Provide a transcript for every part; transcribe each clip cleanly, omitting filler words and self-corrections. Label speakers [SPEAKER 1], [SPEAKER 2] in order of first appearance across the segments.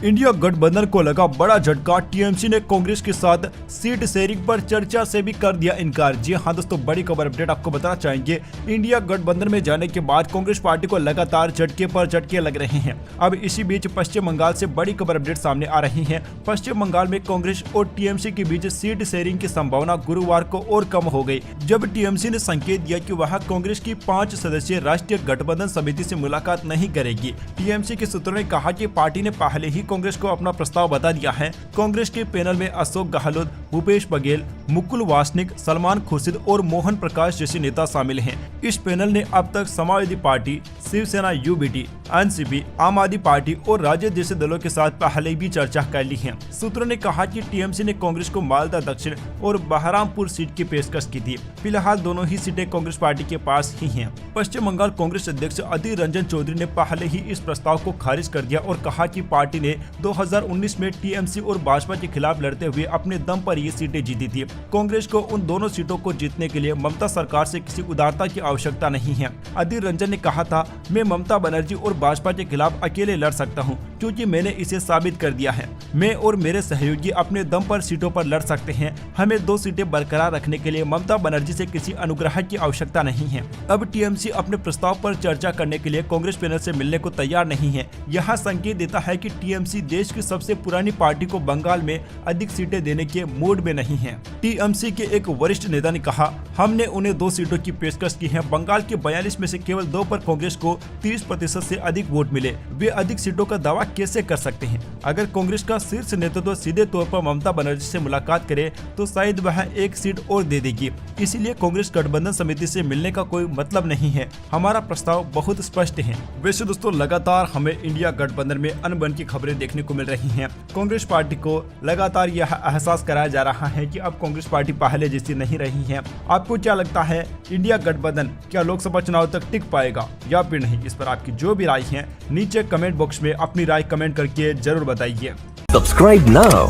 [SPEAKER 1] India गठबंधन को लगा बड़ा झटका। टीएमसी ने कांग्रेस के साथ सीट शेयरिंग पर चर्चा से भी कर दिया इनकार। जी हां दोस्तों, बड़ी खबर अपडेट आपको बताना चाहेंगे। इंडिया गठबंधन में जाने के बाद कांग्रेस पार्टी को लगातार झटके पर झटके लग रहे हैं। अब इसी बीच पश्चिम बंगाल से बड़ी खबर अपडेट सामने आ रही है। पश्चिम बंगाल में कांग्रेस और टीएमसी के बीच सीट शेयरिंग की संभावना गुरुवार को और कम हो गई, जब टीएमसी ने संकेत दिया कि वह कांग्रेस की 5 सदस्यीय राष्ट्रीय गठबंधन समिति से मुलाकात नहीं करेगी। टीएमसी के सूत्रों ने कहा कि पार्टी ने पहले ही कांग्रेस को अपना प्रस्ताव बता दिया है। कांग्रेस के पैनल में अशोक गहलोत, भूपेश बघेल, मुकुल वासनिक, सलमान खुर्शीद और मोहन प्रकाश जैसे नेता शामिल हैं। इस पैनल ने अब तक Samajwadi Party, Shivsena, UBT, NCP, Aam Aadmi party और राजद जैसे दलों के साथ पहले भी चर्चा कर ली है। सूत्रों ने कहा कि टीएमसी ने कांग्रेस को मालदा दक्षिण और बहरामपुर सीट की पेशकश की थी। फिलहाल दोनों ही सीटें कांग्रेस पार्टी के पास ही हैं। पश्चिम बंगाल कांग्रेस अध्यक्ष अधीर रंजन चौधरी ने पहले ही इस प्रस्ताव को खारिज कर दिया और कहा कि पार्टी ने 2019 में टीएमसी और भाजपा के खिलाफ लड़ते हुए अपने दम पर ये सीटें जीती थी। कांग्रेस को उन दोनों सीटों को जीतने के लिए ममता सरकार से किसी उदारता की आवश्यकता नहीं है। अधीर रंजन ने कहा था, मैं ममता बनर्जी और भाजपा के खिलाफ अकेले लड़ सकता हूं, क्योंकि मैंने इसे साबित कर दिया है। मैं और मेरे सहयोगी अपने दम पर सीटों पर लड़ सकते हैं। हमें 2 सीटें बरकरार रखने के लिए ममता बनर्जी से किसी अनुग्रह की आवश्यकता नहीं है। अब टीएमसी अपने प्रस्ताव पर चर्चा करने के लिए कांग्रेस पैनल से मिलने को तैयार नहीं है। यह संकेत देता है कि टीएमसी देश की सबसे पुरानी पार्टी को बंगाल में अधिक सीटें देने के मूड में नहीं है। टीएमसी के एक वरिष्ठ नेता ने कहा, हमने उन्हें 2 सीटों की पेशकश की है। बंगाल के 42 में से केवल 2 पर कांग्रेस को 30% से अधिक वोट मिले। वे अधिक सीटों का दावा कैसे कर सकते हैं? अगर कांग्रेस का शीर्ष नेतृत्व सीधे तौर पर ममता बनर्जी से मुलाकात करे तो शायद वह 1 सीट और दे देगी। इसलिए कांग्रेस गठबंधन समिति से मिलने का कोई मतलब नहीं है। हमारा प्रस्ताव बहुत स्पष्ट है। वैसे दोस्तों, लगातार हमें इंडिया गठबंधन में अनबन की खबरें देखने को मिल रही हैं। कांग्रेस पार्टी को लगातार यह एहसास कराया जा रहा है कि अब कांग्रेस पार्टी पहले जैसी नहीं रही है। आपको क्या लगता है, इंडिया गठबंधन क्या लोकसभा चुनाव तक टिक पाएगा या फिर नहीं? इस पर आपकी जो भी राय है नीचे कमेंट बॉक्स में अपनी राय कमेंट करके जरूर बताइए।
[SPEAKER 2] Subscribe now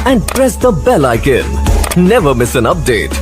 [SPEAKER 2] and press the bell icon. Never miss an update.